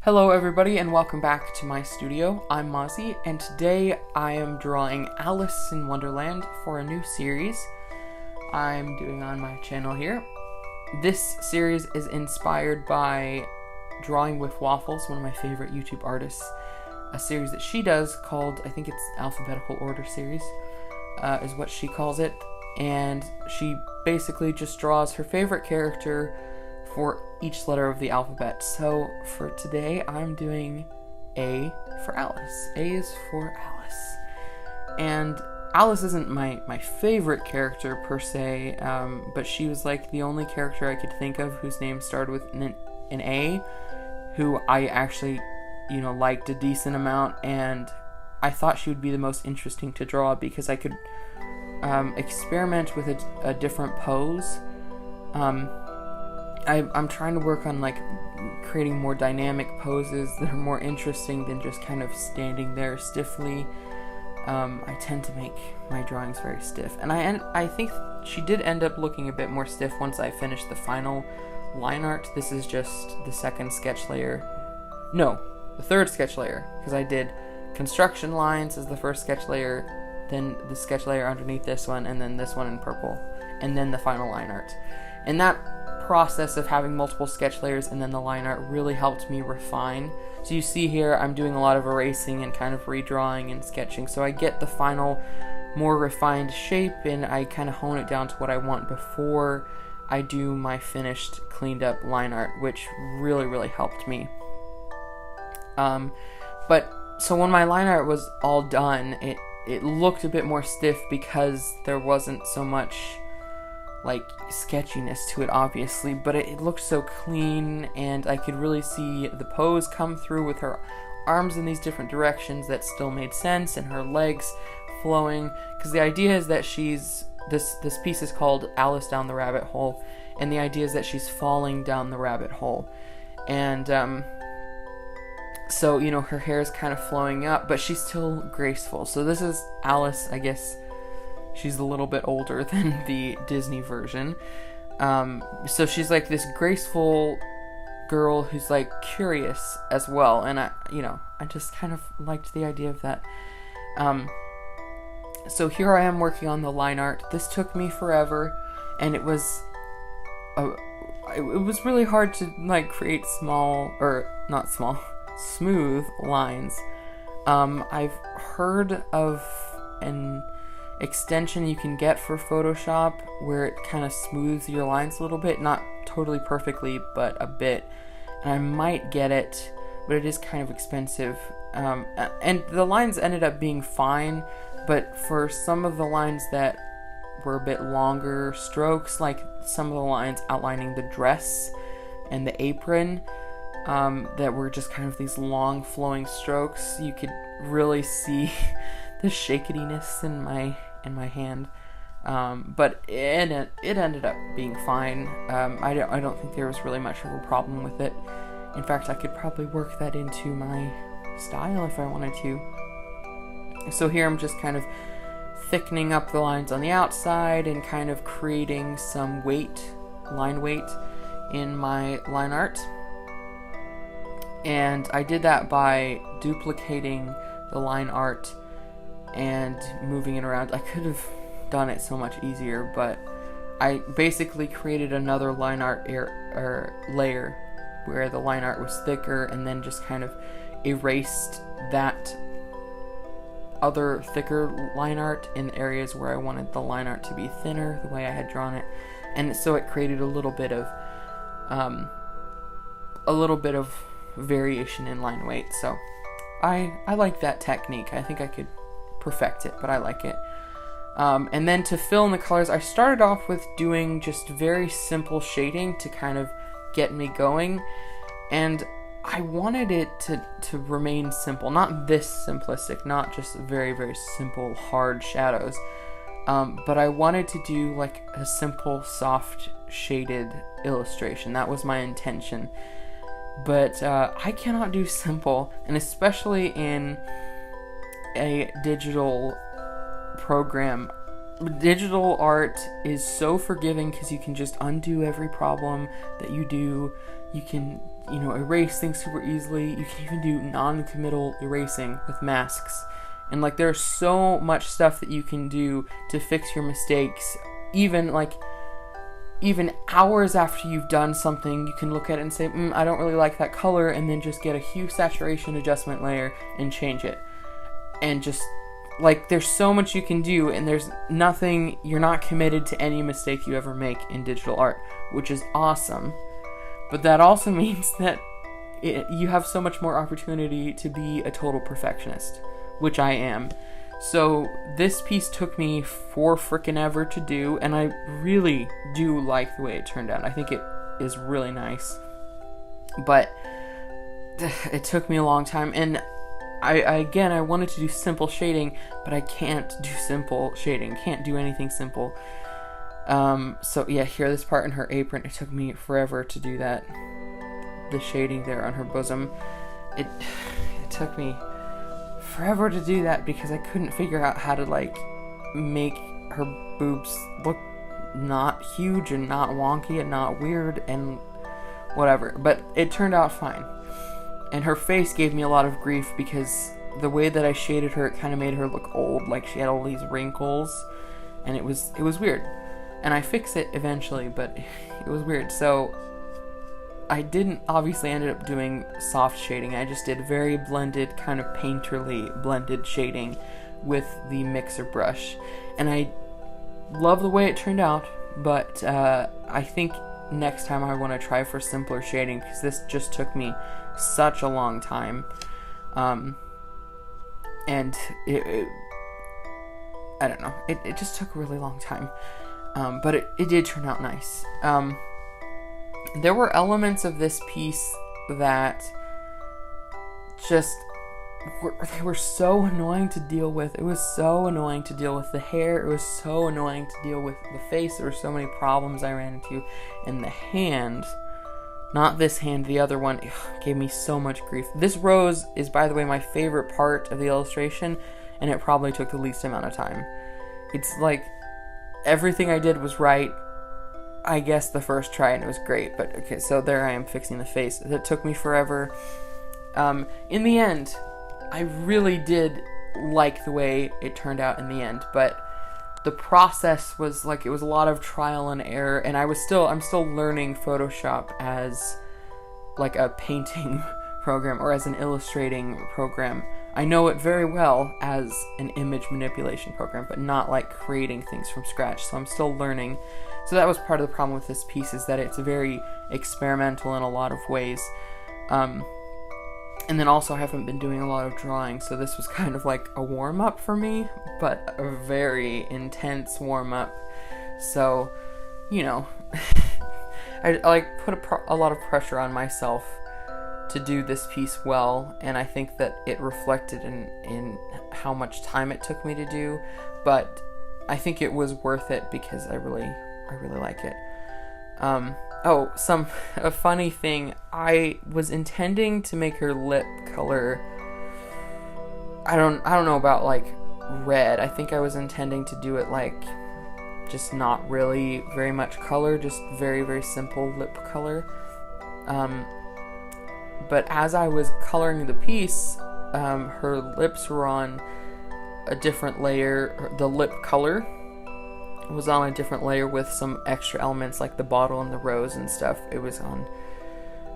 Hello everybody and welcome back to my studio. I'm Mozzie and today I am drawing Alice in Wonderland for a new series I'm doing on my channel here. This series is inspired by Drawing with Waffles, one of my favorite YouTube artists. A series that she does called, I think it's Alphabetical Order series, is what she calls it. And she basically just draws her favorite character for each letter of the alphabet. So for today, I'm doing A for Alice. A is for Alice. And Alice isn't my favorite character per se, but she was like the only character I could think of whose name started with an A, who I actually, liked a decent amount, and I thought she would be the most interesting to draw because I could experiment with a different pose. I'm trying to work on creating more dynamic poses that are more interesting than just kind of standing there stiffly. I tend to make my drawings very stiff, and I think she did end up looking a bit more stiff once I finished the final line art. This is just the second sketch layer. No, the third sketch layer, because I did construction lines as the first sketch layer, then the sketch layer underneath this one, and then this one in purple, and then the final line art. And that process of having multiple sketch layers and then the line art really helped me refine. So you see here I'm doing a lot of erasing and kind of redrawing and sketching, so I get the final more refined shape and I kind of hone it down to what I want before I do my finished cleaned up line art, which really helped me. But so when my line art was all done, it looked a bit more stiff because there wasn't so much sketchiness to it, obviously, but it looked so clean, and I could really see the pose come through with her arms in these different directions that still made sense, and her legs flowing, because the idea is that this piece is called Alice Down the Rabbit Hole, and the idea is that she's falling down the rabbit hole, and so her hair is kind of flowing up, but she's still graceful. So this is Alice, I guess. She's a little bit older than the Disney version. So she's this graceful girl who's curious as well. And I just kind of liked the idea of that. So here I am working on the line art. This took me forever, and it was really hard to create smooth lines. I've heard of an extension you can get for Photoshop where it kind of smooths your lines a little bit, not totally perfectly, but a bit, and I might get it, but it is kind of expensive, and the lines ended up being fine, but for some of the lines that were a bit longer strokes, like some of the lines outlining the dress and the apron, that were just kind of these long flowing strokes, you could really see the shakiness in my hand, but it ended up being fine. I don't think there was really much of a problem with it. In fact, I could probably work that into my style if I wanted to. So here I'm just kind of thickening up the lines on the outside and kind of creating some line weight in my line art. And I did that by duplicating the line art and moving it around. I could have done it so much easier, but I basically created another line art layer where the line art was thicker, and then just kind of erased that other thicker line art in areas where I wanted the line art to be thinner, the way I had drawn it, and so it created a little bit of variation in line weight. So I like that technique. I think I could perfect it, but I like it. And then to fill in the colors, I started off with doing just very simple shading to kind of get me going, and I wanted it to remain simple, not this simplistic, not just very simple hard shadows, but I wanted to do a simple soft shaded illustration. That was my intention, but I cannot do simple, and especially in a digital program. Digital art is so forgiving because you can just undo every problem that you do. You can erase things super easily. You can even do non-committal erasing with masks. And like there's so much stuff that you can do to fix your mistakes. Even hours after you've done something, you can look at it and say, I don't really like that color, and then just get a hue saturation adjustment layer and change it. And just like there's so much you can do, and there's nothing, you're not committed to any mistake you ever make in digital art, which is awesome. But that also means that you have so much more opportunity to be a total perfectionist, which I am. So this piece took me for frickin' ever to do, and I really do like the way it turned out. I think it is really nice. But it took me a long time, and I wanted to do simple shading, but I can't do simple shading. Can't do anything simple. So yeah, here, this part in her apron, it took me forever to do that. The shading there on her bosom. It took me forever to do that because I couldn't figure out how to like make her boobs look not huge and not wonky and not weird and whatever. But it turned out fine. And her face gave me a lot of grief because the way that I shaded her, it kind of made her look old, like she had all these wrinkles, and it was weird. And I fixed it eventually, but it was weird. So I didn't obviously ended up doing soft shading. I just did very blended, kind of painterly blended shading with the mixer brush. And I love the way it turned out, but I think next time I want to try for simpler shading because this just took me such a long time. And I don't know, it just took a really long time. But it did turn out nice. There were elements of this piece that just they were so annoying to deal with. It was so annoying to deal with the hair. It was so annoying to deal with the face. There were so many problems I ran into. And the hand, not this hand, the other one, gave me so much grief. This rose is, by the way, my favorite part of the illustration, and it probably took the least amount of time. It's like everything I did was right, I guess, the first try, and it was great. But okay, so there I am fixing the face. That took me forever. In the end, I really did like the way it turned out in the end, but the process was like, it was a lot of trial and error, and I'm still learning Photoshop as like a painting program or as an illustrating program. I know it very well as an image manipulation program, but not like creating things from scratch, so I'm still learning. So that was part of the problem with this piece, is that it's very experimental in a lot of ways. And then also I haven't been doing a lot of drawing, so this was kind of like a warm-up for me, but a very intense warm-up. So, I like put a lot of pressure on myself to do this piece well, and I think that it reflected in how much time it took me to do, but I think it was worth it because I really like it. A funny thing, I was intending to make her lip color, I don't know about like red. I think I was intending to do it like just not really very much color, just very, very simple lip color. But as I was coloring the piece, her lips were on a different layer. The lip color was on a different layer with some extra elements like the bottle and the rose and stuff. It was on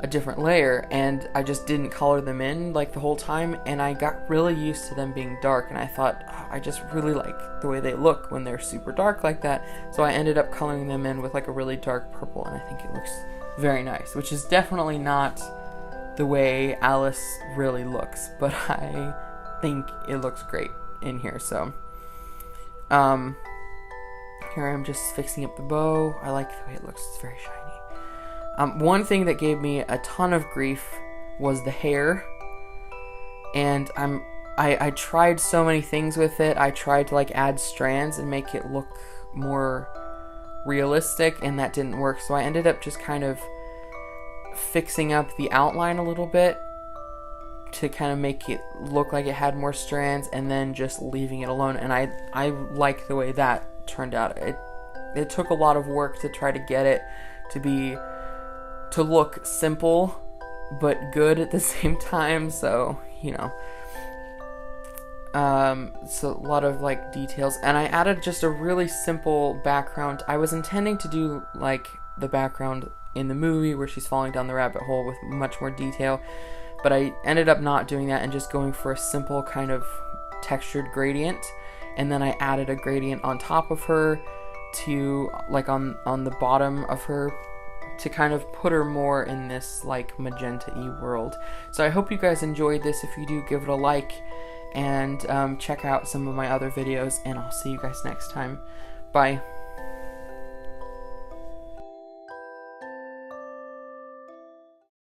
a different layer, and I just didn't color them in like the whole time, and I got really used to them being dark, and I thought, I just really like the way they look when they're super dark like that. So I ended up coloring them in with like a really dark purple, and I think it looks very nice, which is definitely not the way Alice really looks, but I think it looks great in here. So here I'm just fixing up the bow. I like the way it looks. It's very shiny. One thing that gave me a ton of grief was the hair, and I tried so many things with it. I tried to like add strands and make it look more realistic, and that didn't work. So I ended up just kind of fixing up the outline a little bit to kind of make it look like it had more strands, and then just leaving it alone. And I like the way that turned out. It took a lot of work to try to get it to look simple but good at the same time, so, you know. So a lot of like details, and I added just a really simple background. I was intending to do like the background in the movie where she's falling down the rabbit hole with much more detail, but I ended up not doing that and just going for a simple kind of textured gradient, and then I added a gradient on top of her to like on the bottom of her to kind of put her more in this like magenta-y world. So I hope you guys enjoyed this. If you do, give it a like, and check out some of my other videos, and I'll see you guys next time. Bye.